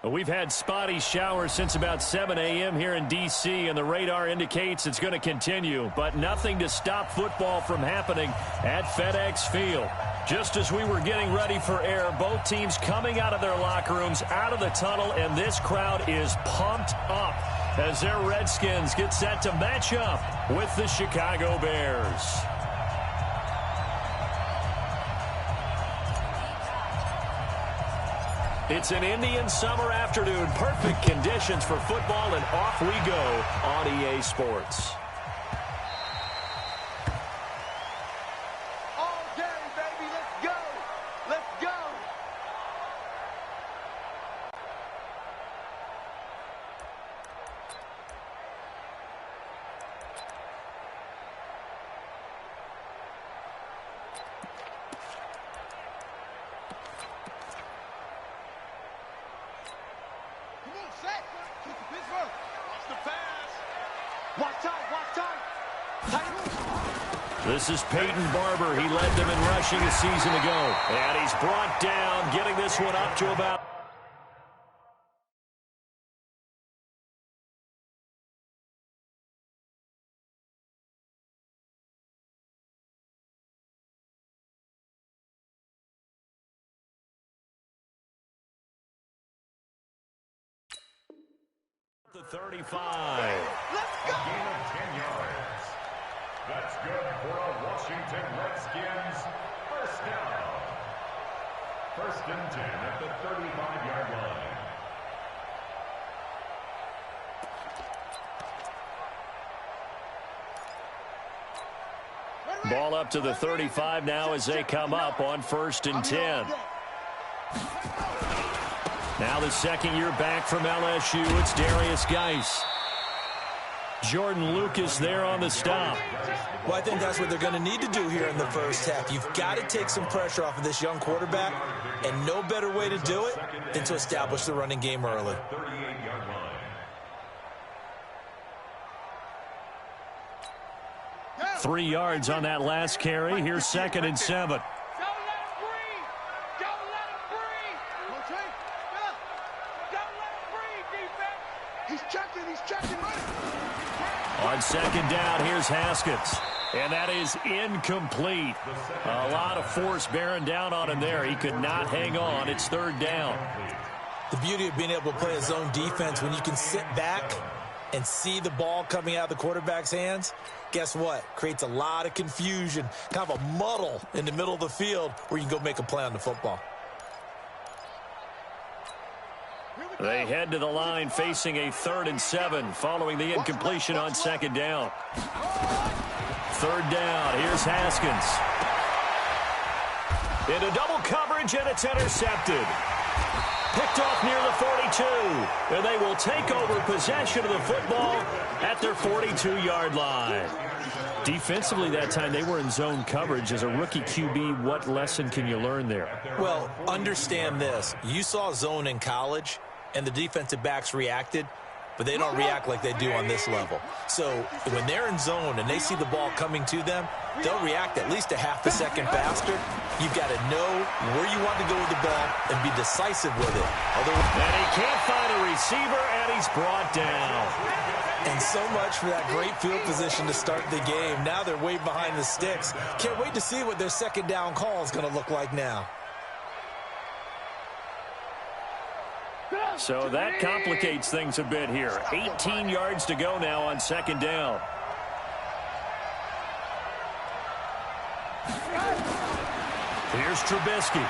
We've had spotty showers since about 7 a.m. here in D.C., and the radar indicates it's going to continue, but nothing to stop football from happening at FedEx Field. Just as we were getting ready for air, both teams coming out of their locker rooms, out of the tunnel, and this crowd is pumped up as their Redskins get set to match up with the Chicago Bears. It's an Indian summer afternoon. Perfect conditions for football, and off we go on EA Sports. All day, baby. Let's go. Let's go. This is Peyton Barber. He led them in rushing a season ago. And he's brought down, getting this one up to about... the 35. Let's go. Gain of 10 yards. That's good for a Washington Redskins first down. First and 10 at the 35-yard line. Ball up to the 35 now as they come up on first and 10. Now the second year back from LSU, it's Darius Geis. Jordan Lucas there on the stop. Well, I think that's what they're going to need to do here in the first half. You've got to take some pressure off of this young quarterback, and no better way to do it than to establish the running game early. 38-yard line. 3 yards on that last carry. Here's second and 7. On second down, here's Haskins. And that is incomplete. A lot of force bearing down on him there. He could not hang on. It's third down. The beauty of being able to play a zone defense when you can sit back and see the ball coming out of the quarterback's hands, guess what? Creates a lot of confusion, kind of a muddle in the middle of the field where you can go make a play on the football. They head to the line facing a 3rd and 7 following the incompletion on second down. Third down, here's Haskins. Into double coverage, and it's intercepted. Picked off near the 42, and they will take over possession of the football at their 42-yard line. Defensively that time, they were in zone coverage. As a rookie QB, what lesson can you learn there? Well, understand this. You saw zone in college, and the defensive backs reacted, but they don't react like they do on this level. So when they're in zone and they see the ball coming to them, they'll react at least a half a second faster. You've got to know where you want to go with the ball and be decisive with it. And he can't find a receiver, and he's brought down. And so much for that great field position to start the game. Now they're way behind the sticks. Can't wait to see what their second down call is going to look like now. So that complicates things a bit here. 18 yards to go now on second down. Here's Trubisky.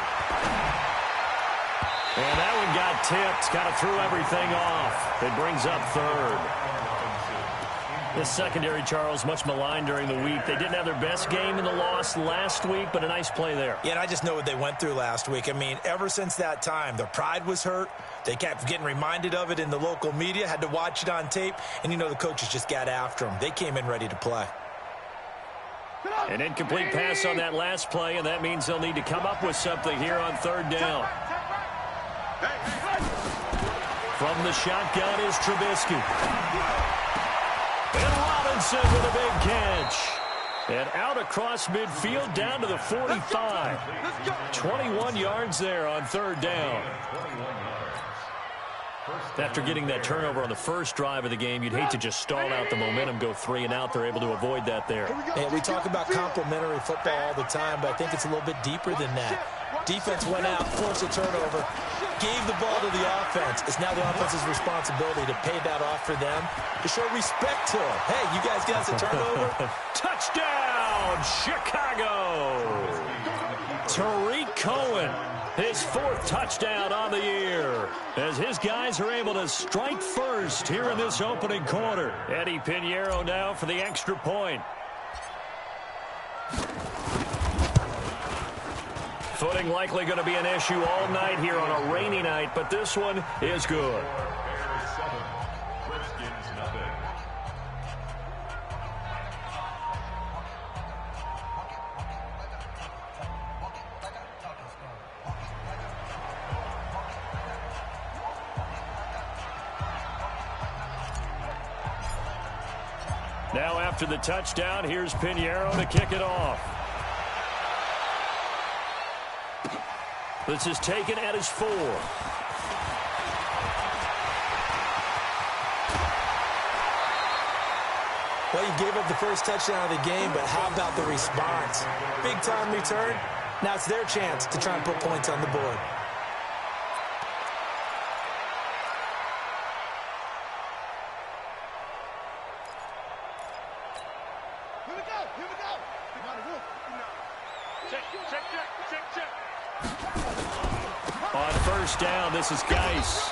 And that one got tipped. Kind of threw everything off. It brings up third. This secondary, Charles, much maligned during the week. They didn't have their best game in the loss last week, but a nice play there. Yeah, and I just know what they went through last week. I mean, ever since that time, their pride was hurt. They kept getting reminded of it in the local media, had to watch it on tape, and, you know, the coaches just got after them. They came in ready to play. An incomplete pass on that last play, and that means they'll need to come up with something here on third down. From the shotgun is Trubisky. And Robinson with a big catch. And out across midfield down to the 45. 21 yards there on third down. After getting that turnover on the first drive of the game, you'd hate to just stall out the momentum, go 3 and out. They're able to avoid that there. And we talk about complementary football all the time, but I think it's a little bit deeper than that. Defense went out, forced a turnover, gave the ball to the offense. It's now the offense's responsibility to pay that off for them, to show respect to them. Hey, you guys got us a turnover? Touchdown, Chicago! Tariq Cohen, his 4th touchdown on the year, as his guys are able to strike first here in this opening quarter. Eddie Pinheiro now for the extra point. Footing likely going to be an issue all night here on a rainy night, but this one is good. Now after the touchdown, here's Pinheiro to kick it off. This is taken at his 4. Well, you gave up the first touchdown of the game, but how about the response? Big time return. Now it's their chance to try and put points on the board. On first down, this is Geis.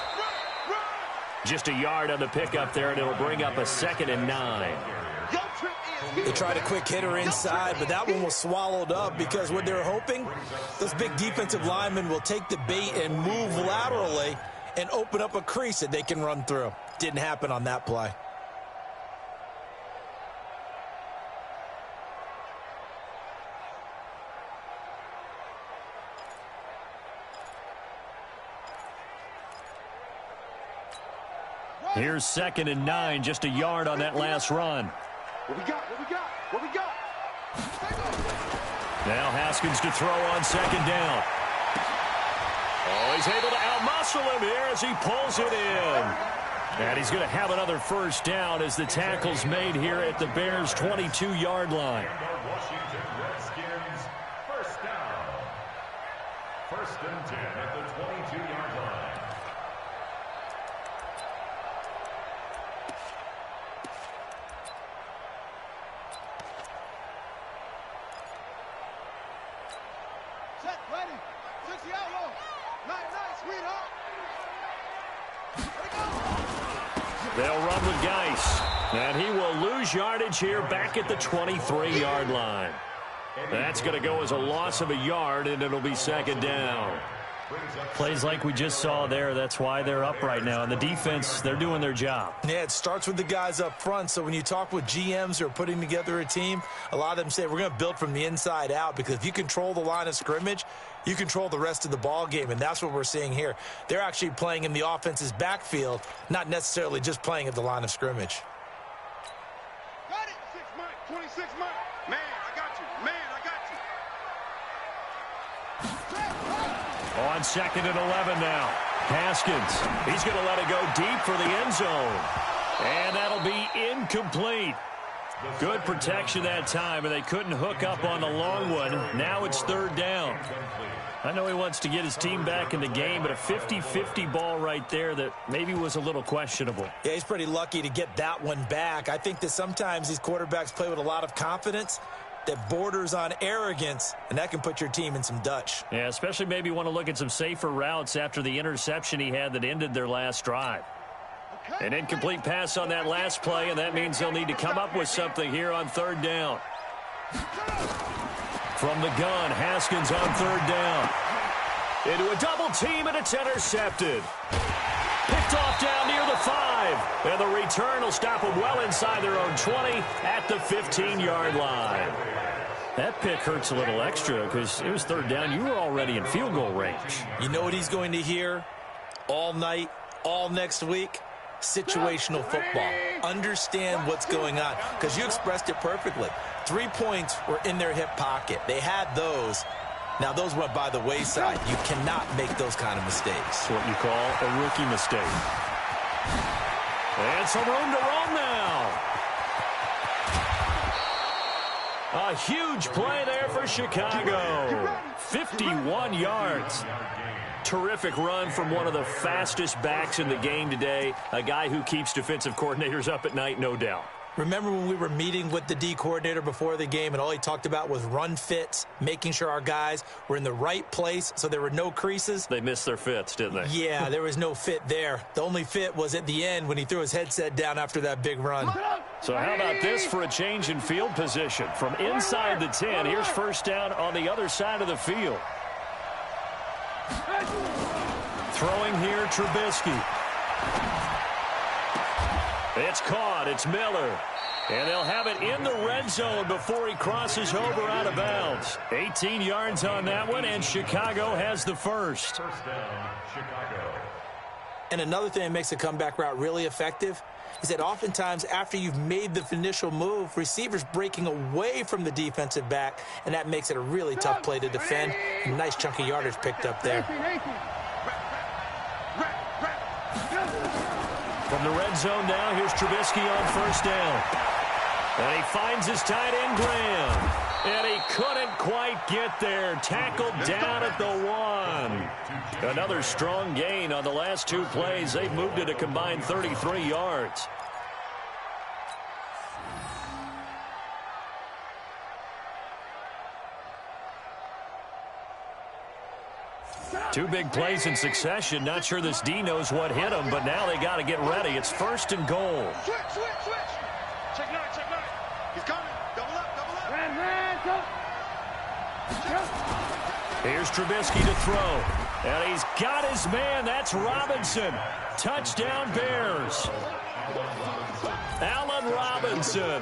Just a yard on the pickup there, and it'll bring up a 2nd and 9. They tried a quick hitter inside, but that one was swallowed up because what they're hoping, those big defensive linemen will take the bait and move laterally and open up a crease that they can run through. Didn't happen on that play. Here's 2nd and 9, just a yard on that last run. What we got? What we got? What we got? Now Haskins to throw on 2nd down. Oh, he's able to outmuscle him here as he pulls it in. And he's going to have another first down as the tackle's made here at the Bears' 22-yard line. Washington Redskins, first down. 1st and 10 at the 22-yard line. Set, ready. 60 outlaw. Night, sweetheart. They'll run with Geis. And he will lose yardage here back at the 23-yard line. That's going to go as a loss of a yard, and it'll be 2nd down. Plays like we just saw there. That's why they're up right now. And the defense, they're doing their job. Yeah, it starts with the guys up front. So when you talk with GMs who are putting together a team, a lot of them say we're going to build from the inside out, because if you control the line of scrimmage, you control the rest of the ball game, and that's what we're seeing here. They're actually playing in the offense's backfield, not necessarily just playing at the line of scrimmage. Got it. 6 Mike, 26 Mike. Man, I got you. Man, I got you. On 2nd and 11 now. Haskins, he's going to let it go deep for the end zone. And that'll be incomplete. Good protection that time, and they couldn't hook up on the long one. Now it's 3rd down. I know he wants to get his team back in the game, but a 50-50 ball right there that maybe was a little questionable. Yeah, he's pretty lucky to get that one back. I think that sometimes these quarterbacks play with a lot of confidence that borders on arrogance, and that can put your team in some Dutch. Yeah, especially maybe want to look at some safer routes after the interception he had that ended their last drive. An incomplete pass on that last play, and that means they'll need to come up with something here on 3rd down. From the gun, Haskins on 3rd down. Into a double team, and it's intercepted. Picked off down near the 5. And the return will stop them well inside their own 20 at the 15-yard line. That pick hurts a little extra because it was 3rd down. You were already in field goal range. You know what he's going to hear all night, all next week? Situational football. Understand what's going on, because you expressed it perfectly. 3 points were in their hip pocket. They had those. Now, those went by the wayside. You cannot make those kind of mistakes. It's what you call a rookie mistake. And some room to roam now. A huge play there for Chicago. 51 yards. Terrific run from one of the fastest backs in the game today. A guy who keeps defensive coordinators up at night, no doubt. Remember when we were meeting with the D coordinator before the game and all he talked about was run fits, making sure our guys were in the right place so there were no creases? They missed their fits, didn't they? Yeah, there was no fit there. The only fit was at the end when he threw his headset down after that big run. So how about this for a change in field position? From inside the 10, here's first down on the other side of the field. Throwing here, Trubisky. It's caught. It's Miller. And they'll have it in the red zone before he crosses over out of bounds. 18 yards on that one, and Chicago has the first. First down, Chicago. And another thing that makes a comeback route really effective is that oftentimes after you've made the initial move, receivers breaking away from the defensive back, and that makes it a really tough play to defend. A nice chunk of yardage picked up there. From the red zone now, here's Trubisky on first down. And he finds his tight end, Graham. And he couldn't quite get there. Tackled down at the 1. Another strong gain on the last two plays. They've moved it a combined 33 yards. Two big plays in succession. Not sure this D knows what hit him, but now they got to get ready. It's first and goal. Switch. Check nine. He's coming. Double up. Here's Trubisky to throw. And he's got his man. That's Robinson. Touchdown, Bears. Allen Robinson.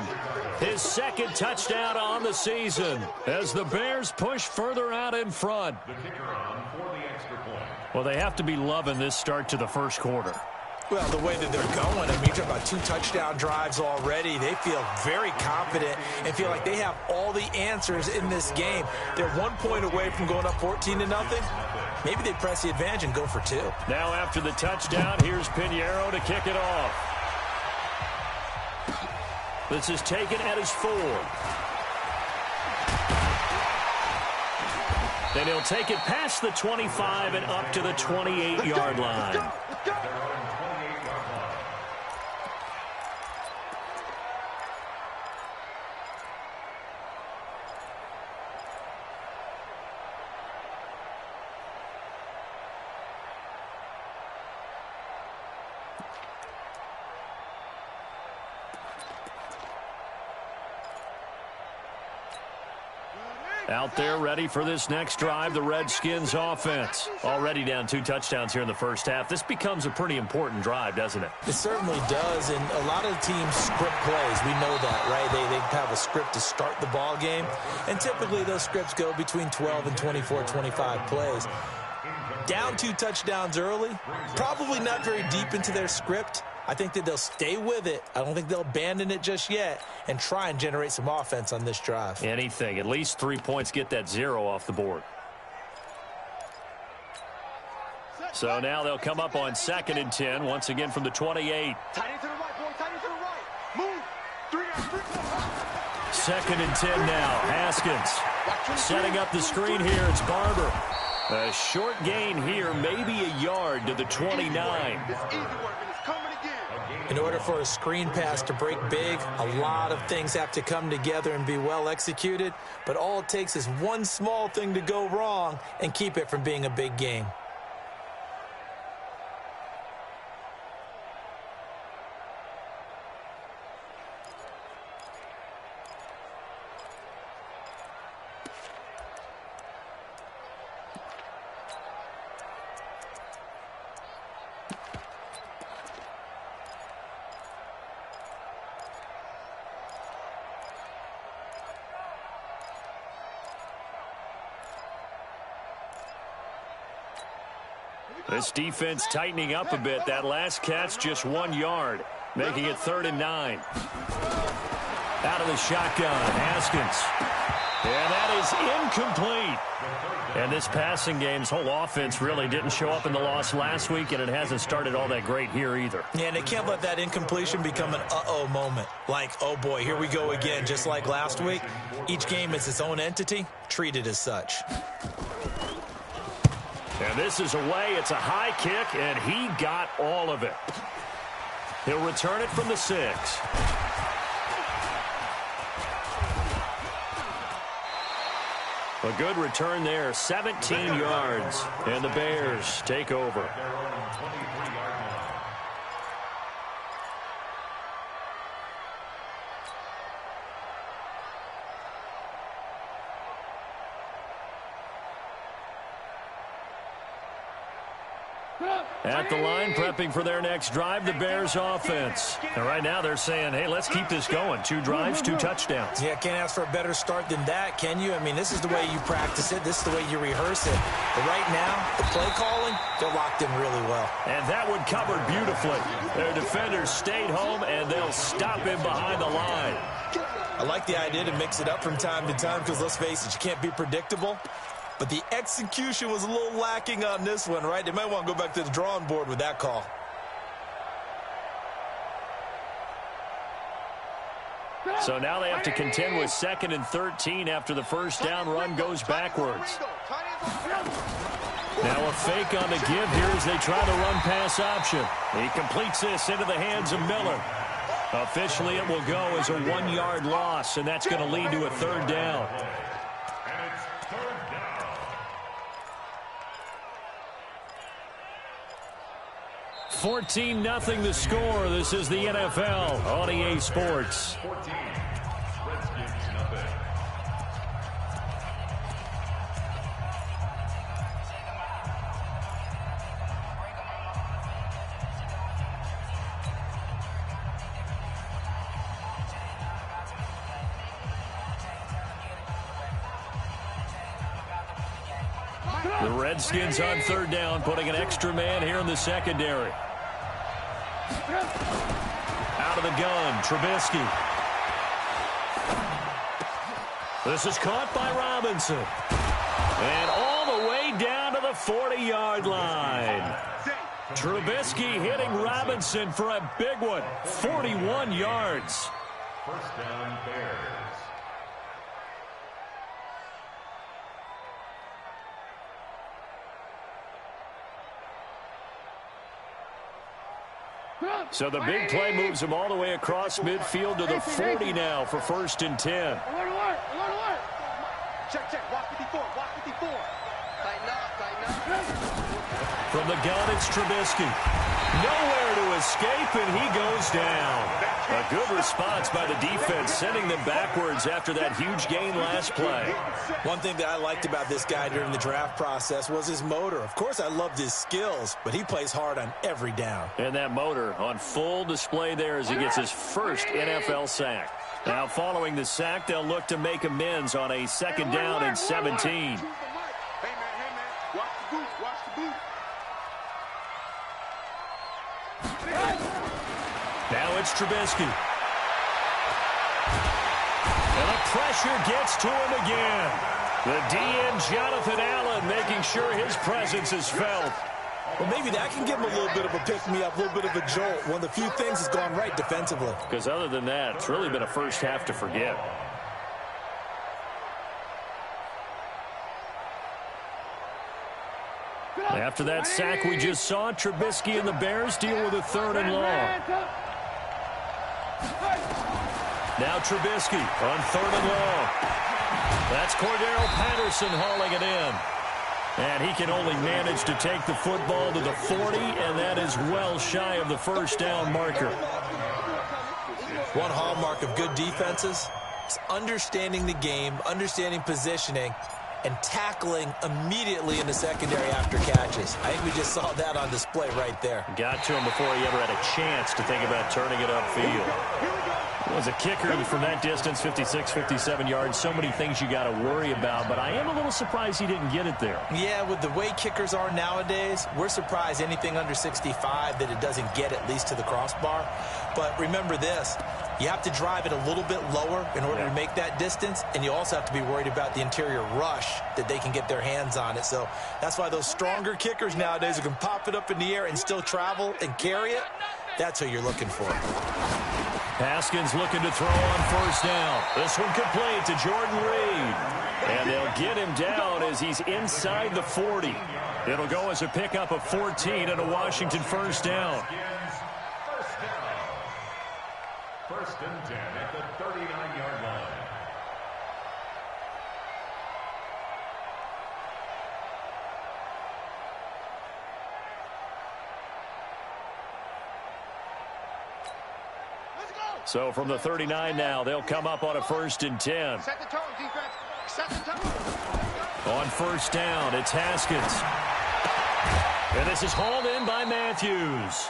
His second touchdown on the season as the Bears push further out in front. The kicker on for the extra point. Well, they have to be loving this start to the first quarter. Well, the way that they're going, I mean, you're talking about 2 touchdown drives already. They feel very confident and feel like they have all the answers in this game. They're 1 point away from going up 14-0. Maybe they press the advantage and go for 2. Now after the touchdown, here's Pinheiro to kick it off. This is taken at his 4. Then he'll take it past the 25 and up to the 28-yard line. Out there ready for this next drive, the Redskins offense. Already down 2 touchdowns here in the first half. This becomes a pretty important drive, doesn't it? It certainly does, and a lot of teams script plays. We know that, right? They have a script to start the ball game, and typically those scripts go between 12 and 24, 25 plays. Down 2 touchdowns early, probably not very deep into their script. I think that they'll stay with it. I don't think they'll abandon it just yet and try and generate some offense on this drive. Anything. At least 3 points, get that 0 off the board. So now they'll come up on 2nd and 10, once again from the 28. Tight end to the right, boy. Tight end to the right. Move. 3 down. 2nd and 10 now. Haskins setting up the screen here. It's Barber. A short gain here, maybe a yard to the 29. It's easy work, and it's coming again. In order for a screen pass to break big, a lot of things have to come together and be well executed, but all it takes is one small thing to go wrong and keep it from being a big game. This defense tightening up a bit. That last catch just 1 yard, making it 3rd and 9. Out of the shotgun, Haskins. And that is incomplete. And this passing game's whole offense really didn't show up in the loss last week, and it hasn't started all that great here either. Yeah, and they can't let that incompletion become an uh-oh moment. Like, oh boy, here we go again, just like last week. Each game is its own entity, treated as such. And this is away. It's a high kick, and he got all of it. He'll return it from the 6. A good return there, 17 yards, and the Bears take over. At the line, prepping for their next drive, the Bears offense. And right now they're saying, hey, let's keep this going. 2 drives, 2 touchdowns. Yeah, can't ask for a better start than that, can you? I mean, this is the way you practice it. This is the way you rehearse it. But right now, the play calling, they're locked in really well. And that one covered beautifully. Their defenders stayed home, and they'll stop him behind the line. I like the idea to mix it up from time to time because, let's face it, you can't be predictable. But the execution was a little lacking on this one, right? They might want to go back to the drawing board with that call. So now they have to contend with 2nd and 13 after the first down run goes backwards. Now a fake on the give here as they try the run-pass option. He completes this into the hands of Miller. Officially, it will go as a 1-yard loss, and that's going to lead to a 3rd down. 14-0 the score. This is the NFL on EA Sports. 14. Redskins nothing. The Redskins on 3rd down, putting an extra man here in the secondary. Out of the gun, Trubisky. This is caught by Robinson. And all the way down to the 40-yard line. Trubisky hitting Robinson for a big one. 41 yards. First down, Bears. So the big play moves him all the way across midfield to the 40 now for 1st and 10. Alert, alert, alert, alert. Check, watch 54, watch 54. Tighten up. From the gun, it's Trubisky. Nowhere to escape, and he goes down. A good response by the defense, sending them backwards after that huge gain last play. One thing that I liked about this guy during the draft process was his motor. Of course, I loved his skills, but he plays hard on every down. And that motor on full display there as he gets his first NFL sack. Now, following the sack, they'll look to make amends on a 2nd down and 17. Hey, man, watch the boot, watch the boot. Now it's Trubisky. And the pressure gets to him again. The DN, Jonathan Allen, making sure his presence is felt. Well, maybe that can give him a little bit of a pick-me-up, a little bit of a jolt. One of the few things that's gone right defensively. Because other than that, it's really been a first half to forget. After that sack we just saw, Trubisky and the Bears deal with a 3rd and long. Now Trubisky on 3rd and long. That's Cordero Patterson hauling it in. And he can only manage to take the football to the 40, and that is well shy of the 1st down marker. One hallmark of good defenses is understanding the game, understanding positioning, and tackling immediately in the secondary after catches. I think we just saw that on display right there. Got to him before he ever had a chance to think about turning it upfield. As a kicker from that distance, 56, 57 yards, so many things you got to worry about, but I am a little surprised he didn't get it there. Yeah, with the way kickers are nowadays, we're surprised anything under 65 that it doesn't get at least to the crossbar. But remember this, You have to drive it a little bit lower in order to make that distance, and you also have to be worried about the interior rush that they can get their hands on it. So that's why those stronger kickers nowadays who can pop it up in the air and still travel and carry it, that's who you're looking for. Haskins looking to throw on first down. This one complete to Jordan Reed. And they'll get him down as he's inside the 40. It'll go as a pickup of 14 and a Washington first down. First and 10 at the 39-yard line. So from the 39 now, they'll come up on a first and 10. Set the tone, defense. Set the tone. On first down, it's Haskins. And this is hauled in by Matthews.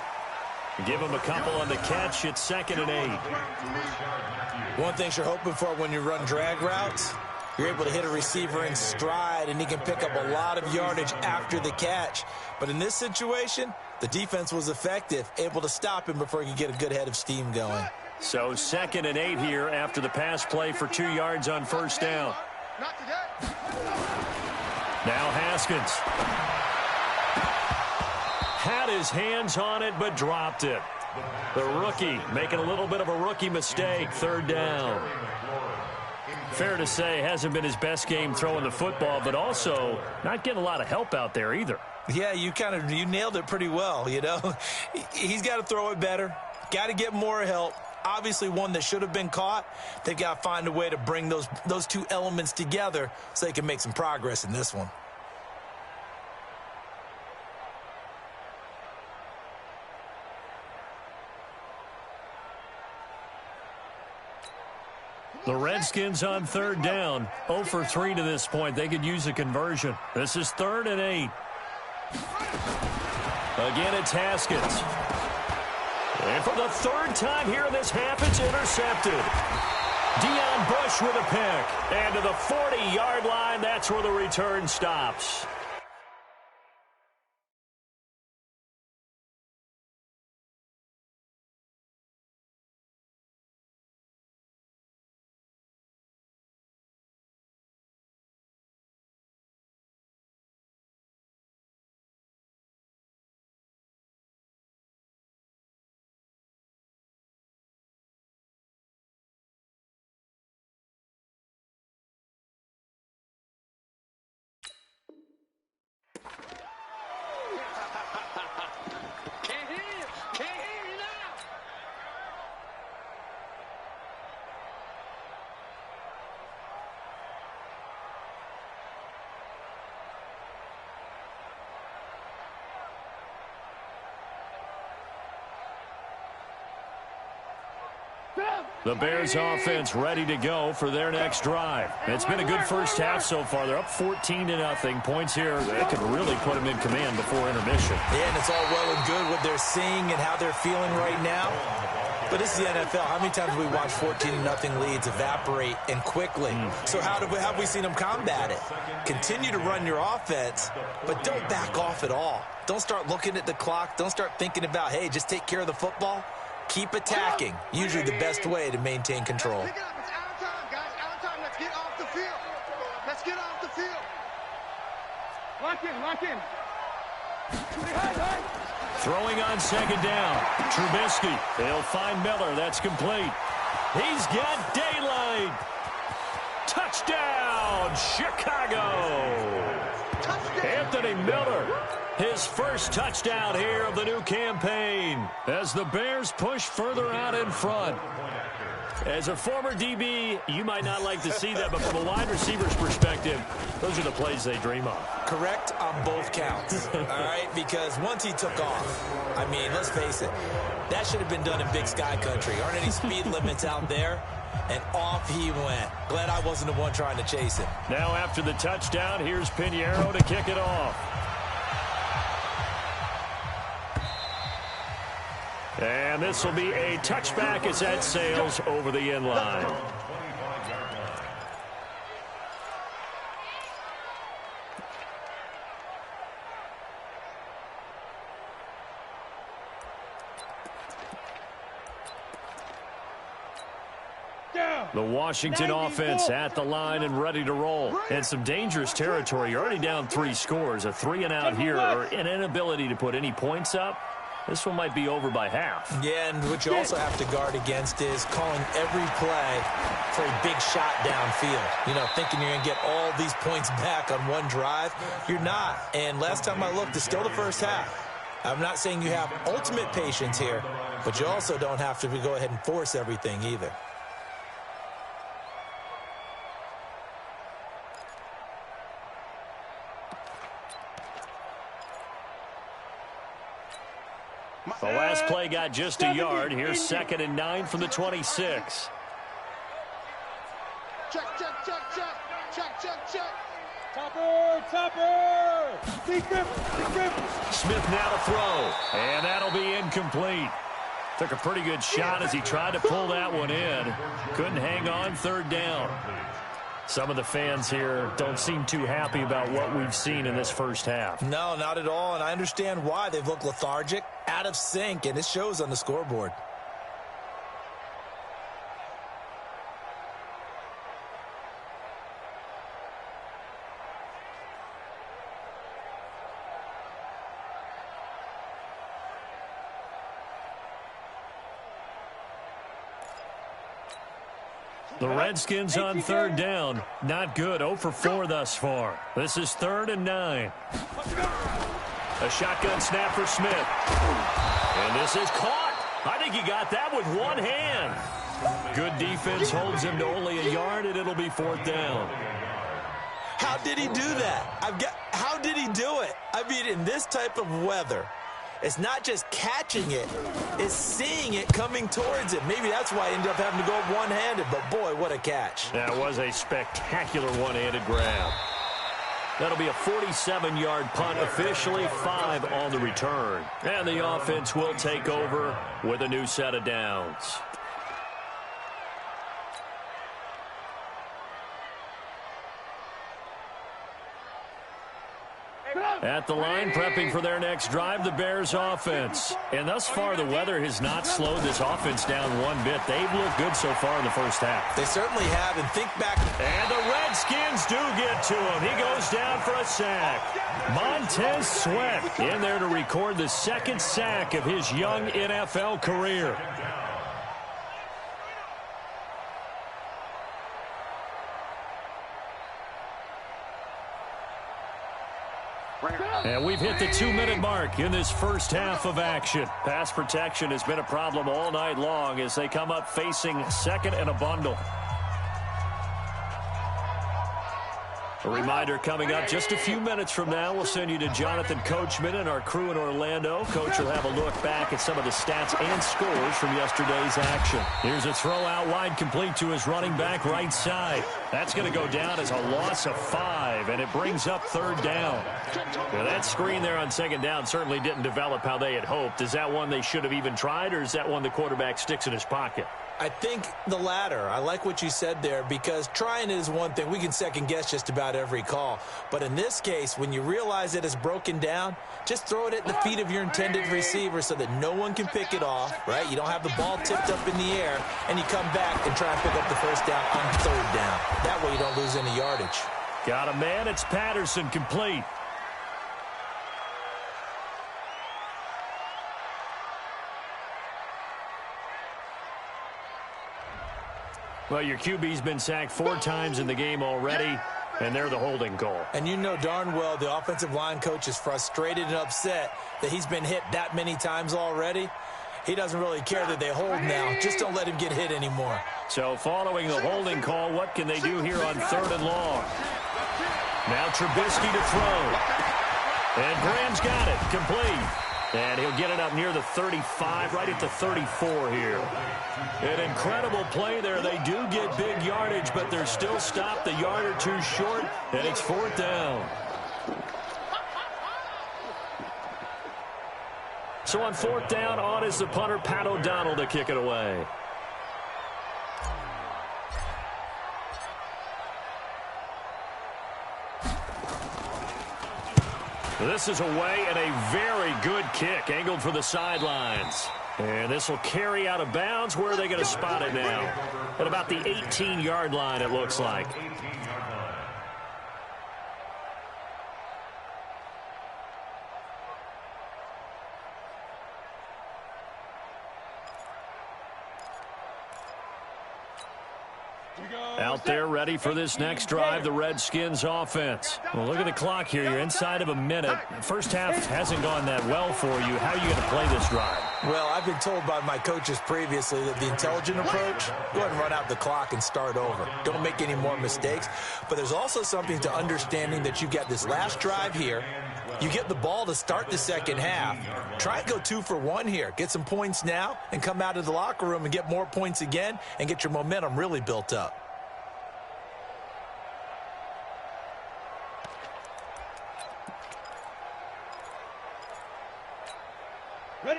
Give him a couple on the catch. It's 2nd and 8. One thing you're hoping for when you run drag routes, you're able to hit a receiver in stride, and he can pick up a lot of yardage after the catch. But in this situation, the defense was effective, able to stop him before he could get a good head of steam going. So 2nd and 8 here after the pass play for 2 yards on first down. Not today. Now Haskins. Had his hands on it, but dropped it. The rookie making a little bit of a rookie mistake, 3rd down. Fair to say, hasn't been his best game throwing the football, but also not getting a lot of help out there either. Yeah, you nailed it pretty well, you know. He's got to throw it better, got to get more help. Obviously one that should have been caught. They've got to find a way to bring those two elements together so they can make some progress in this one. The Redskins on 3rd down, 0 for 3 to this point. They could use a conversion. This is 3rd and 8. Again, it's Haskins. And for the 3rd time here in this half, it's intercepted. Deion Bush with a pick. And to the 40-yard line, that's where the return stops. The Bears offense ready to go for their next drive. It's been a good first half so far. They're up 14-0. Points here, they could really put them in command before intermission. Yeah, and it's all well and good what they're seeing and how they're feeling right now. But this is the NFL. How many times have we watched 14-0 leads evaporate and quickly? So how have we seen them combat it? Continue to run your offense, but don't back off at all. Don't start looking at the clock. Don't start thinking about, hey, just take care of the football. Keep attacking. Usually the best way to maintain control. Pick it up. It's out of time, guys. Out of time. Let's get off the field. Let's get off the field. Lock in. Lock in. Throwing on 2nd down. Trubisky. They'll find Miller. That's complete. He's got daylight. Touchdown, Chicago. Touchdown. Anthony Miller. His first touchdown here of the new campaign as the Bears push further out in front. As a former DB, you might not like to see that, but from a wide receiver's perspective, those are the plays they dream of. Correct on both counts, all right? Because once he took off, I mean, let's face it, that should have been done in Big Sky Country. Aren't any speed limits out there? And off he went. Glad I wasn't the one trying to chase him. Now after the touchdown, here's Pinheiro to kick it off. And this will be a touchback as that sails over the end line. The Washington offense at the line and ready to roll. And some dangerous territory. You're already down 3 scores. A 3-and-out here or an inability to put any points up. This one might be over by half. Yeah, and what you also have to guard against is calling every play for a big shot downfield. You know, thinking you're going to get all these points back on one drive. You're not. And last time I looked, it's still the first half. I'm not saying you have ultimate patience here, but you also don't have to go ahead and force everything either. The last play got just a yard. Here's 2nd and 9 from the 26. Check, check, check, check. Check, check, check. Topper, topper. Deep grip, deep grip. Smith now to throw, and that'll be incomplete. Took a pretty good shot as he tried to pull that one in. Couldn't hang on, 3rd down. Some of the fans here don't seem too happy about what we've seen in this first half. No, not at all, and I understand why. They've looked lethargic, out of sync, and it shows on the scoreboard. The Redskins on 3rd down. Not good. 0 for 4 thus far. This is 3rd and 9. A shotgun snap for Smith. And this is caught. I think he got that with one hand. Good defense holds him to only a yard, and it'll be 4th down. How did he do that? How did he do it? I mean, in this type of weather, it's not just catching it, it's seeing it coming towards him. Maybe that's why he ended up having to go one-handed, but boy, what a catch. That was a spectacular one-handed grab. That'll be a 47-yard punt, officially 5 on the return. And the offense will take over with a new set of downs. At the line, prepping for their next drive, the Bears offense. And thus far, the weather has not slowed this offense down one bit. They've looked good so far in the first half. They certainly have, and think back. And the Redskins do get to him. He goes down for a sack. Montez Sweat in there to record the 2nd sack of his young NFL career. And we've hit the 2-minute mark in this first half of action. Pass protection has been a problem all night long as they come up facing 2nd and a bundle. A reminder coming up just a few minutes from now. We'll send you to Jonathan Coachman and our crew in Orlando. Coach will have a look back at some of the stats and scores from yesterday's action. Here's a throw out wide complete to his running back right side. That's going to go down as a loss of 5, and it brings up 3rd down. Now that screen there on 2nd down certainly didn't develop how they had hoped. Is that one they should have even tried, or is that one the quarterback sticks in his pocket? I think the latter. I like what you said there, because trying is one thing. We can second guess just about every call. But in this case, when you realize that it's broken down, just throw it at the feet of your intended receiver so that no one can pick it off, right? You don't have the ball tipped up in the air, and you come back and try and pick up the 1st down on 3rd down. That way you don't lose any yardage. Got a man. It's Patterson, complete. Well, your QB's been sacked 4 times in the game already, and they're the holding call. And you know darn well the offensive line coach is frustrated and upset that he's been hit that many times already. He doesn't really care that they hold now. Just don't let him get hit anymore. So following the holding call, what can they do here on 3rd and long? Now Trubisky to throw. And Graham's got it, complete. And he'll get it up near the 35, right at the 34 here. An incredible play there. They do get big yardage, but they're still stopped a yard or 2 short, and it's 4th down. So on 4th down, on is the punter, Pat O'Donnell, to kick it away. This is away, and a very good kick angled for the sidelines. And this will carry out of bounds. Where are they going to spot it now? At about the 18-yard line, it looks like. Out there ready for this next drive, the Redskins offense. Well, look at the clock here. You're inside of a minute. First half hasn't gone that well for you. How are you going to play this drive? Well, I've been told by my coaches previously that the intelligent approach, go ahead and run out the clock and start over. Don't make any more mistakes. But there's also something to understanding that you got this last drive here. You get the ball to start the second half. Try and go 2 for 1 here. Get some points now and come out of the locker room and get more points again and get your momentum really built up.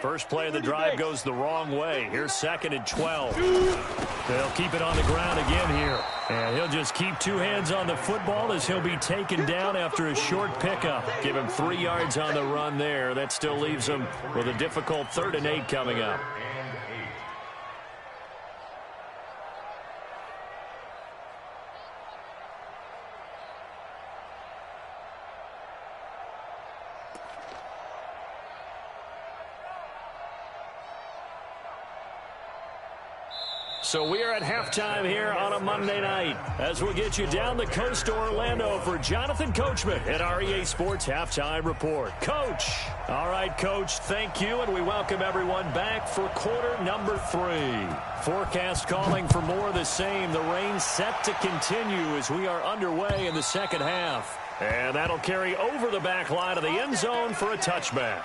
First play of the drive goes the wrong way. Here's 2nd and 12. They'll keep it on the ground again here. And he'll just keep 2 hands on the football as he'll be taken down after a short pickup. Give him 3 yards on the run there. That still leaves him with a difficult 3rd and 8 coming up. So we are at halftime here on a Monday night as we'll get you down the coast to Orlando for Jonathan Coachman at our EA Sports Halftime Report. Coach. All right, Coach, thank you, and we welcome everyone back for quarter number 3. Forecast calling for more of the same. The rain set to continue as we are underway in the second half. And that'll carry over the back line of the end zone for a touchback.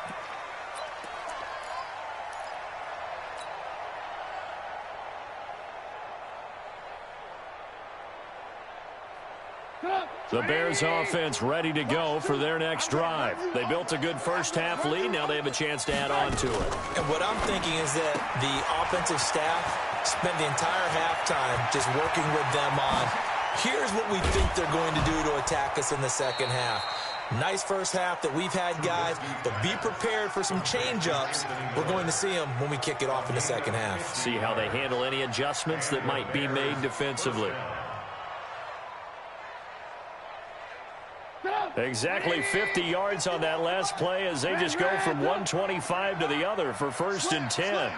The Bears offense ready to go for their next drive. They built a good first half lead. Now they have a chance to add on to it. And what I'm thinking is that the offensive staff spent the entire halftime just working with them on, here's what we think they're going to do to attack us in the second half. Nice first half that we've had, guys, but be prepared for some change-ups. We're going to see them when we kick it off in the second half. See how they handle any adjustments that might be made defensively. Exactly 50 yards on that last play as they just go from 125 to the other for 1st and 10.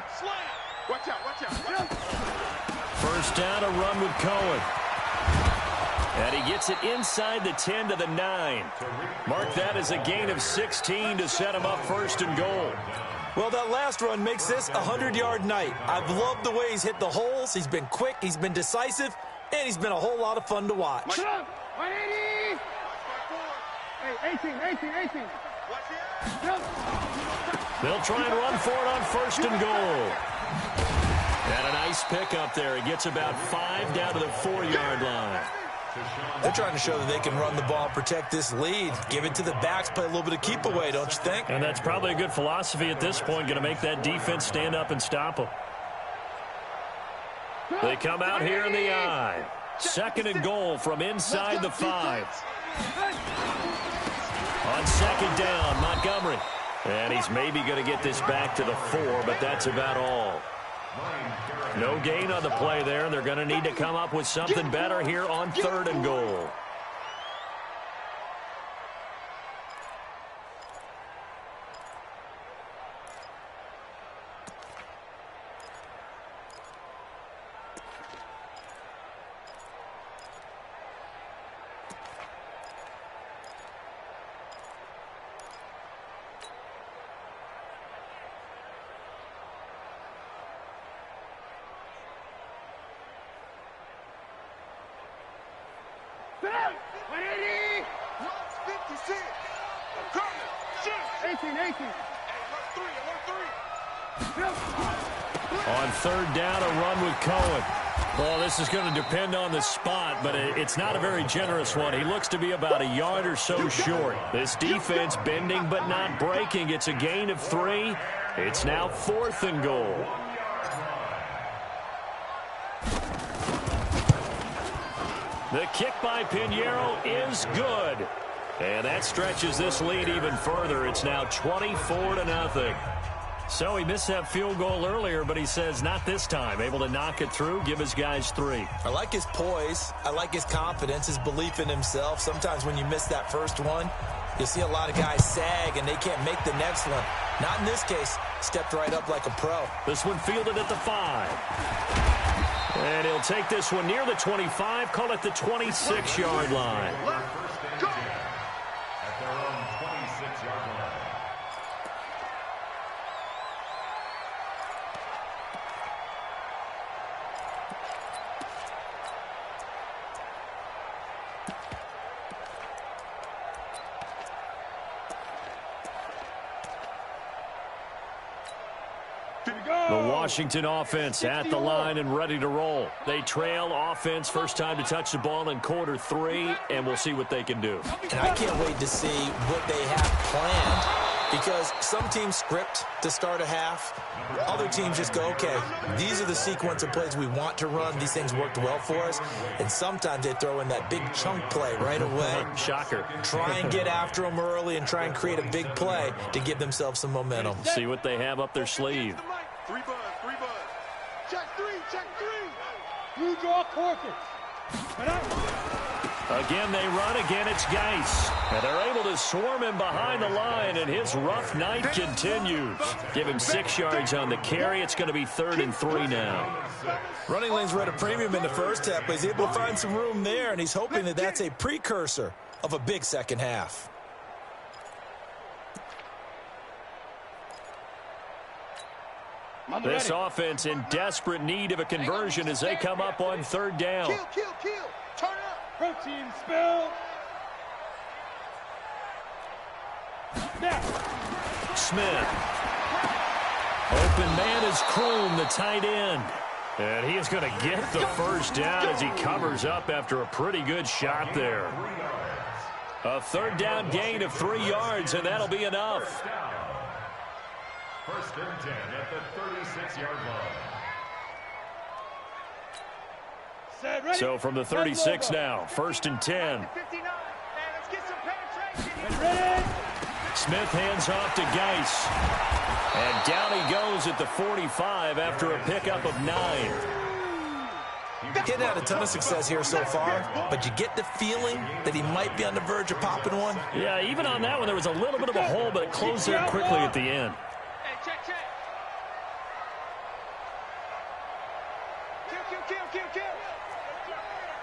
First down, a run with Cohen. And he gets it inside the 10 to the 9. Mark that as a gain of 16 to set him up 1st and goal. Well, that last run makes this a 100-yard night. I've loved the way he's hit the holes. He's been quick, he's been decisive, and he's been a whole lot of fun to watch. 180! Hey, 18. They'll try and run for it on 1st and goal. And a nice pickup there. He gets about 5 down to the 4-yard line. They're trying to show that they can run the ball, protect this lead, give it to the backs, play a little bit of keep away, don't you think? And that's probably a good philosophy at this point, going to make that defense stand up and stop them. They come out here in the I. 2nd and goal from inside the 5. On 2nd down, Montgomery. And he's maybe going to get this back to the 4, but that's about all. No gain on the play there. They're going to need to come up with something better here on 3rd and goal. On 3rd down, a run with Cohen. Well, this is going to depend on the spot, but it's not a very generous one. He looks to be about a yard or so short. This defense bending but not breaking. It's a gain of 3. It's now 4th and goal. The kick by Pinheiro is good. And that stretches this lead even further. It's now 24-0. So he missed that field goal earlier, but he says not this time. Able to knock it through, give his guys 3. I like his poise. I like his confidence, his belief in himself. Sometimes when you miss that first one, you see a lot of guys sag and they can't make the next one. Not in this case. Stepped right up like a pro. This one fielded at the 5. And he'll take this one near the 25, call it the 26-yard line. First and 10 at their own 26-yard line. The Washington offense at the line and ready to roll. They trail offense, first time to touch the ball in quarter 3, and we'll see what they can do. And I can't wait to see what they have planned, because some teams script to start a half. Other teams just go, okay, these are the sequence of plays we want to run. These things worked well for us. And sometimes they throw in that big chunk play right away. Shocker. Try and get after them early and try and create a big play to give themselves some momentum. See what they have up their sleeve. 3 buzz, 3 buzz. Check 3, check 3. You draw corkers. Again, they run. Again, it's Geis. And they're able to swarm him behind the line, and his rough night continues. Give him 6 yards on the carry. It's going to be 3rd and 3 now. Running lanes were at a premium in the first half, but he's able to find some room there, and he's hoping that that's a precursor of a big second half. This offense in desperate need of a conversion as they come up on 3rd down. Kill, kill, kill. Turn up. Protein spill. Now. Smith. Open man is Kroom, the tight end. And he is going to get the first down as he covers up after a pretty good shot there. A 3rd down gain of 3 yards, and that'll be enough. First and 10 at the 36-yard line. So from the 36 now, 1st and 10. 59. Let's get some penetration. Smith hands off to Geis. And down he goes at the 45 after a pickup of 9. Getting had a ton of success here so far, but you get the feeling that he might be on the verge of popping one. Yeah, even on that one, there was a little bit of a hole, but it closed there quickly at the end. Hey, check, check. Kill.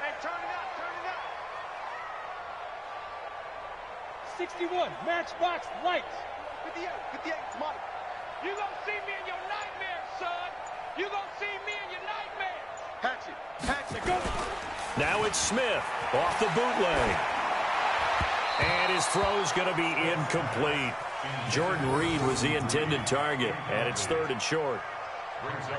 Hey, turn it up. 61, matchbox lights. 58, Mike. You gonna see me in your nightmares, son. You gonna see me in your nightmares. Hatchet, go. Now it's Smith off the bootleg. And his throw's going to be incomplete. Jordan Reed was the intended target, and it's 3rd and short.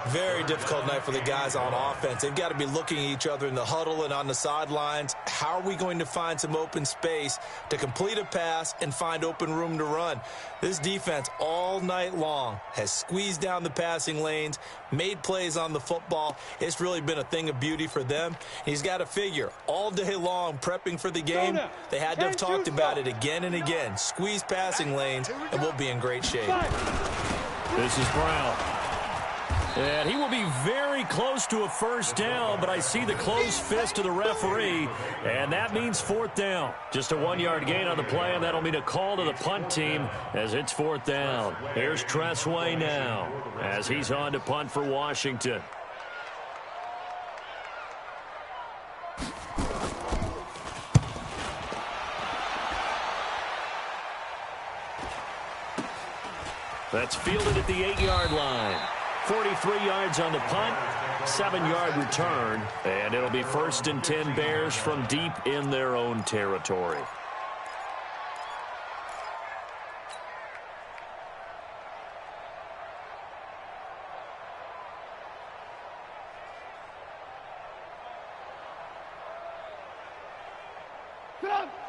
Very difficult night for the guys on offense. They've got to be looking at each other in the huddle and on the sidelines. How are we going to find some open space to complete a pass and find open room to run? This defense all night long has squeezed down the passing lanes, made plays on the football. It's really been a thing of beauty for them. He's got to figure all day long prepping for the game. They had to have talked about it again and again. Squeeze passing lanes, and we'll be in great shape. This is Brown. And he will be very close to a first down, but I see the closed fist of the referee, and that means 4th down. Just a 1-yard gain on the play, and that'll mean a call to the punt team as it's 4th down. Here's Tressway now as he's on to punt for Washington. That's fielded at the 8-yard line. 43 yards on the punt, 7-yard return, and it'll be 1st and 10 Bears from deep in their own territory.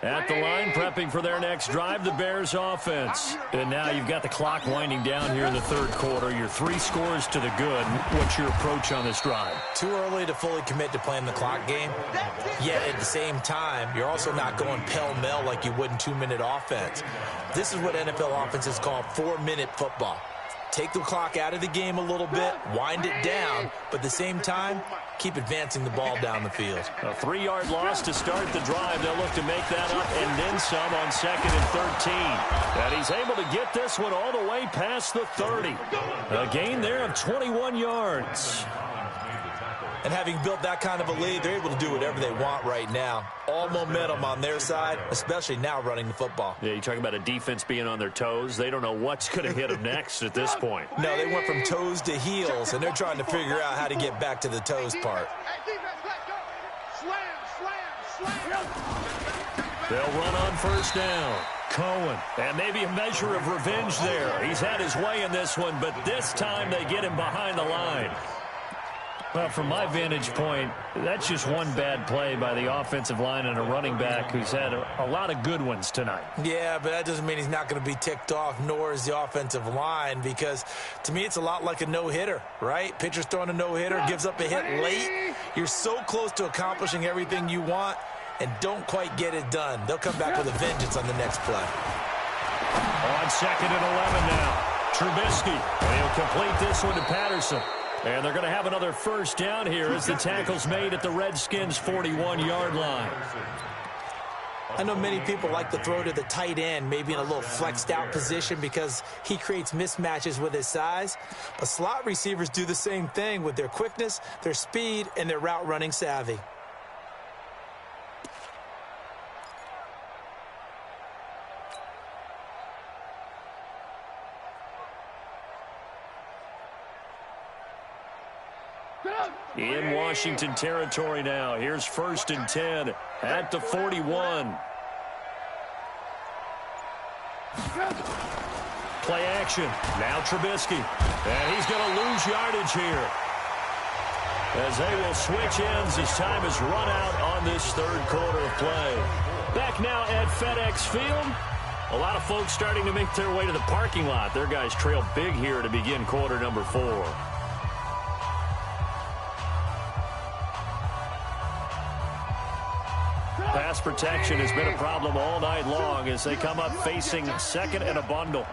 At the line, prepping for their next drive, the Bears offense. And now you've got the clock winding down here in the 3rd quarter. You're 3 scores to the good. What's your approach on this drive? Too early to fully commit to playing the clock game. Yet at the same time, you're also not going pell-mell like you would in 2-minute offense. This is what NFL offenses call 4-minute football. take the clock out of the game a little bit, wind it down, but at the same time, keep advancing the ball down the field. A 3-yard loss to start the drive. They'll look to make that up and then some on 2nd and 13. And he's able to get this one all the way past the 30. A gain there of 21 yards. And having built that kind of a lead, they're able to do whatever they want right now. All momentum on their side, especially now running the football. Yeah, you're talking about a defense being on their toes. They don't know what's going to hit them next at this point. No, they went from toes to heels, and they're trying to figure out how to get back to the toes part. They'll run on first down. Cohen, and maybe a measure of revenge there. He's had his way in this one, but this time they get him behind the line. Well, from my vantage point, that's just one bad play by the offensive line and a running back who's had a lot of good ones tonight. Yeah, but that doesn't mean he's not going to be ticked off, nor is the offensive line, because to me it's a lot like a no-hitter, right? Pitcher's throwing a no-hitter, gives up a hit late. You're so close to accomplishing everything you want and don't quite get it done. They'll come back with a vengeance on the next play. On 2nd and 11 now. Trubisky, and he'll complete this one to Patterson. And they're going to have another first down here as the tackle's made at the Redskins' 41-yard line. I know many people like to throw to the tight end, maybe in a little flexed out position because he creates mismatches with his size. But slot receivers do the same thing with their quickness, their speed, and their route running savvy. In Washington territory now. Here's 1st and 10 at the 41. Play action. Now Trubisky. And he's going to lose yardage here, as they will switch ends as time is run out on this 3rd quarter of play. Back now at FedEx Field. A lot of folks starting to make their way to the parking lot. Their guys trail big here to begin quarter number 4. Pass protection has been a problem all night long as they come up facing 2nd and a bundle.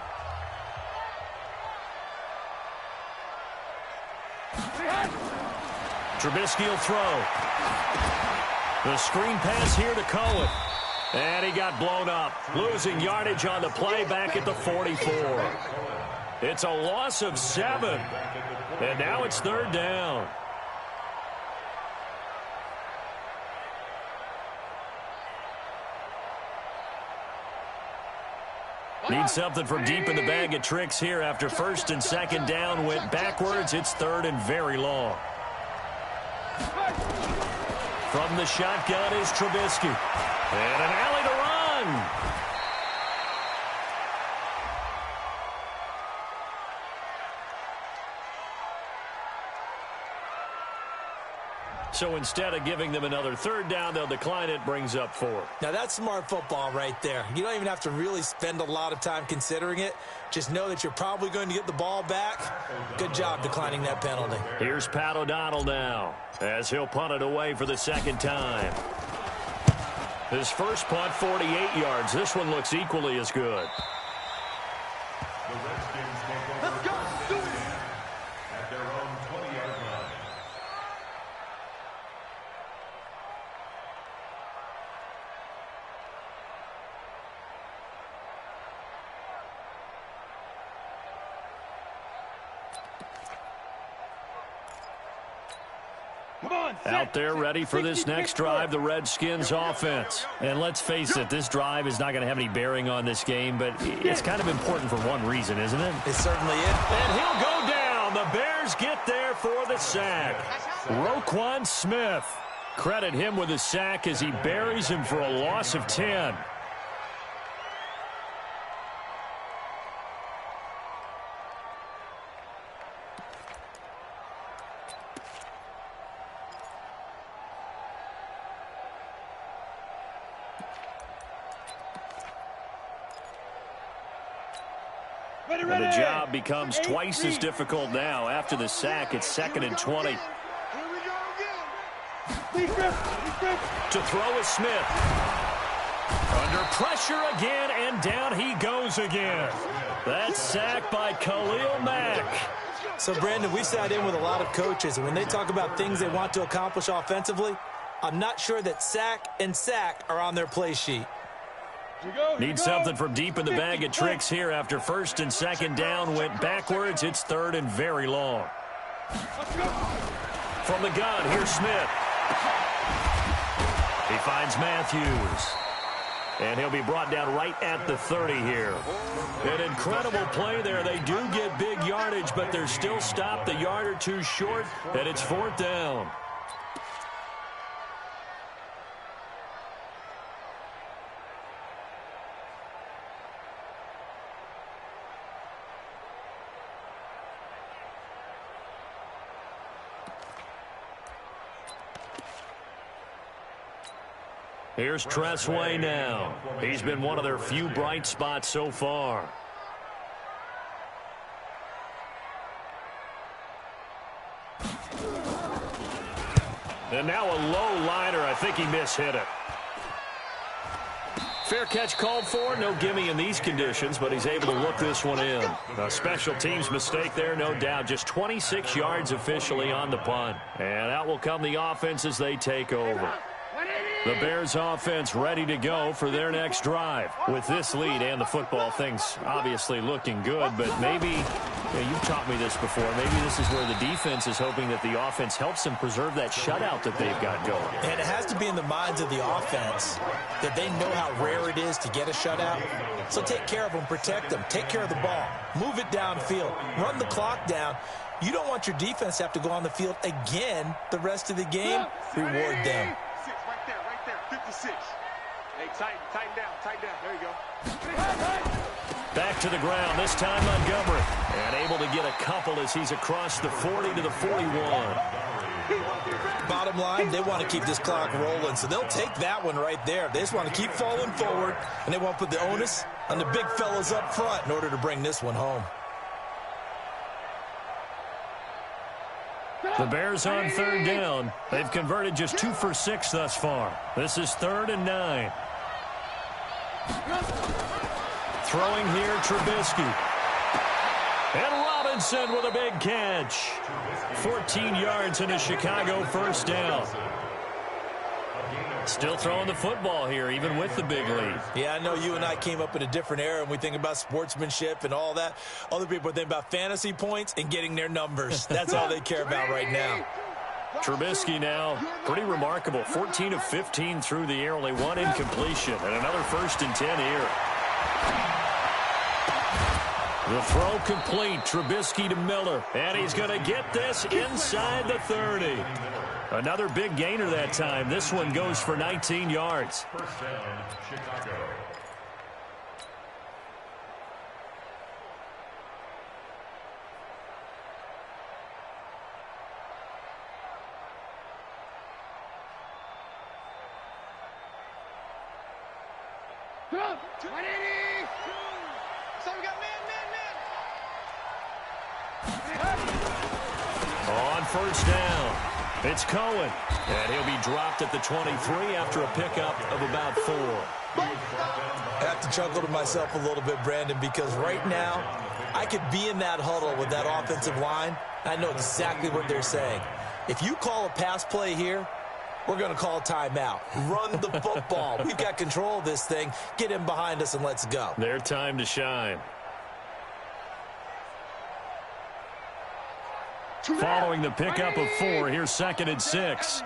Trubisky will throw. The screen pass here to Cohen. And he got blown up, losing yardage on the play back at the 44. It's a loss of 7. And now it's 3rd down. Need something from deep in the bag of tricks here after 1st and 2nd down went backwards. It's 3rd and very long. From the shotgun is Trubisky. And an alley to run. So instead of giving them another 3rd down, they'll decline it, brings up 4. Now that's smart football right there. You don't even have to really spend a lot of time considering it. Just know that you're probably going to get the ball back. Good job declining that penalty. Here's Pat O'Donnell now as he'll punt it away for the 2nd time. His first punt, 48 yards. This one looks equally as good. Let's go. Do it. At their own 20-yard line. Out there ready for this next drive, the Redskins offense. And let's face it, this drive is not going to have any bearing on this game, but it's kind of important for one reason, isn't it? It certainly is. And he'll go down. The Bears get there for the sack. Roquan Smith. Credit him with a sack as he buries him for a loss of 10. And the job becomes twice as difficult now. After the sack, it's 2nd and 20. Here we go again. To throw is Smith. Under pressure again, and down he goes again. That's sacked by Khalil Mack. So, Brandon, we sat in with a lot of coaches, and when they talk about things they want to accomplish offensively, I'm not sure that sack and sack are on their play sheet. Need something from deep in the bag of tricks here after first and second down went backwards. It's third and very long. From the gun, here's Smith. He finds Matthews. And he'll be brought down right at the 30 here. An incredible play there. They do get big yardage, but they're still stopped a yard or two short, and it's fourth down. Here's Tressway now. He's been one of their few bright spots so far. And now a low liner. I think he mishit it. Fair catch called for. No gimme in these conditions, but he's able to look this one in. A special teams mistake there, no doubt. Just 26 yards officially on the punt. And out will come the offense as they take over. The Bears offense ready to go for their next drive. With this lead and the football, things obviously looking good, but maybe, you've taught me this before, maybe this is where the defense is hoping that the offense helps them preserve that shutout that they've got going. And it has to be in the minds of the offense that they know how rare it is to get a shutout. So take care of them, protect them, take care of the ball, move it downfield, run the clock down. You don't want your defense to have to go on the field again the rest of the game. Reward them. Right there, 56. Hey, tighten down. There you go. Back to the ground, this time Montgomery. And able to get a couple as he's across the 40 to the 41. Bottom line, they want to keep this clock rolling, so they'll take that one right there. They just want to keep falling forward, and they want to put the onus on the big fellas up front in order to bring this one home. The Bears on third down. They've converted just 2 for 6 thus far. This is 3rd and 9. Throwing here, Trubisky. And Robinson with a big catch. 14 yards and a Chicago first down. Still throwing the football here, even with the big lead. Yeah, I know you and I came up in a different era, and we think about sportsmanship and all that. Other people think about fantasy points and getting their numbers. That's all they care about right now. Trubisky now, pretty remarkable. 14 of 15 through the air, only 1 incompletion, and another 1st and 10 here. The throw complete. Trubisky to Miller, and he's going to get this inside the 30. Another big gainer that time. This one goes for 19 yards. First down, Chicago. So we got man. On first down, it's Cohen, and he'll be dropped at the 23 after a pickup of about 4. I have to chuckle to myself a little bit, Brandon, because right now I could be in that huddle with that offensive line. I know exactly what they're saying. If you call a pass play here, we're going to call a timeout. Run the football. We've got control of this thing. Get him behind us and let's go. Their time to shine. Following the pickup of 4, here's 2nd and 6.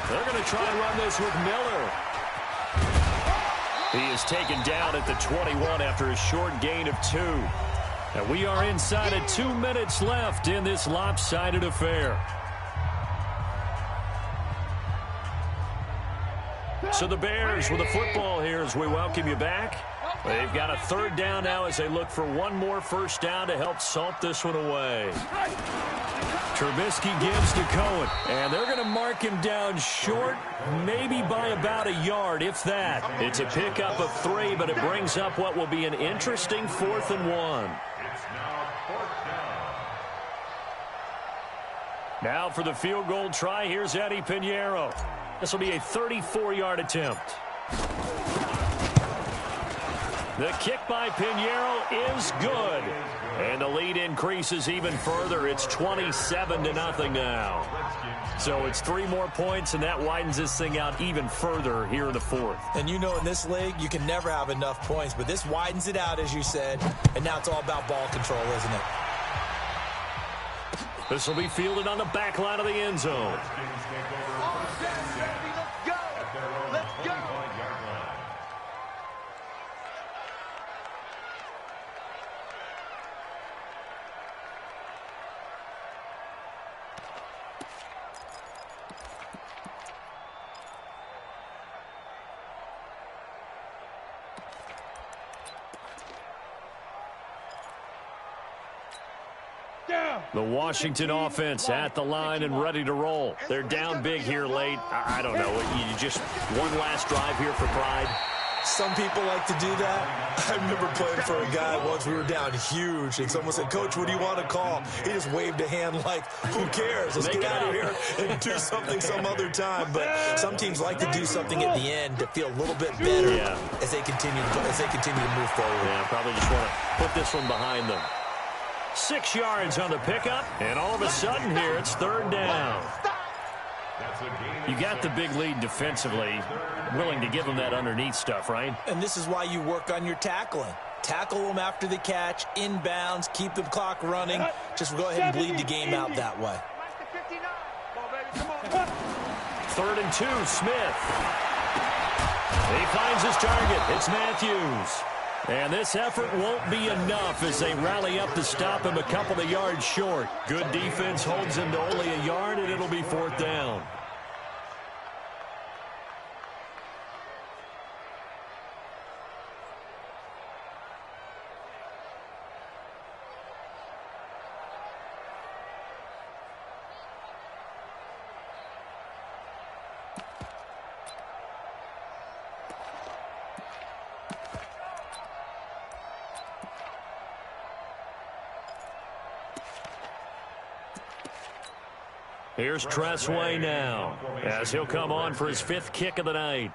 They're going to try and run this with Miller. He is taken down at the 21 after a short gain of 2. And we are inside of 2 minutes left in this lopsided affair. So the Bears with the football here as we welcome you back. They've got a 3rd down now as they look for one more first down to help salt this one away. Trubisky gives to Cohen, and they're going to mark him down short, maybe by about a yard, if that. It's a pickup of 3, but it brings up what will be an interesting 4th and 1. It's now 4th down. Now for the field goal try, here's Eddie Pinheiro. This will be a 34-yard attempt. The kick by Pinheiro is good. And the lead increases even further. It's 27-0 now. So it's 3 more points, and that widens this thing out even further here in the fourth. And you know in this league, you can never have enough points, but this widens it out, as you said. And now it's all about ball control, isn't it? This will be fielded on the back line of the end zone. The Washington offense at the line and ready to roll. They're down big here late. I don't know. You just one last drive here for pride. Some people like to do that. I remember playing for a guy once. We were down huge, and someone said, "Coach, what do you want to call?" He just waved a hand like, "Who cares? Let's get out of here and do something some other time." But some teams like to do something at the end to feel a little bit better as they continue to move forward. Yeah, probably just want to put this one behind them. 6 yards on the pickup, and all of a sudden here it's 3rd down. You got the big lead defensively, willing to give them that underneath stuff, right? And this is why you work on your tackling. Tackle them after the catch, inbounds, keep the clock running. Just go ahead and bleed the game out that way. 3rd and 2, Smith. He finds his target. It's Matthews. And this effort won't be enough as they rally up to stop him a couple of yards short. Good defense holds him to only a yard, and it'll be 4th down. Here's Tressway now as he'll come on for his 5th kick of the night.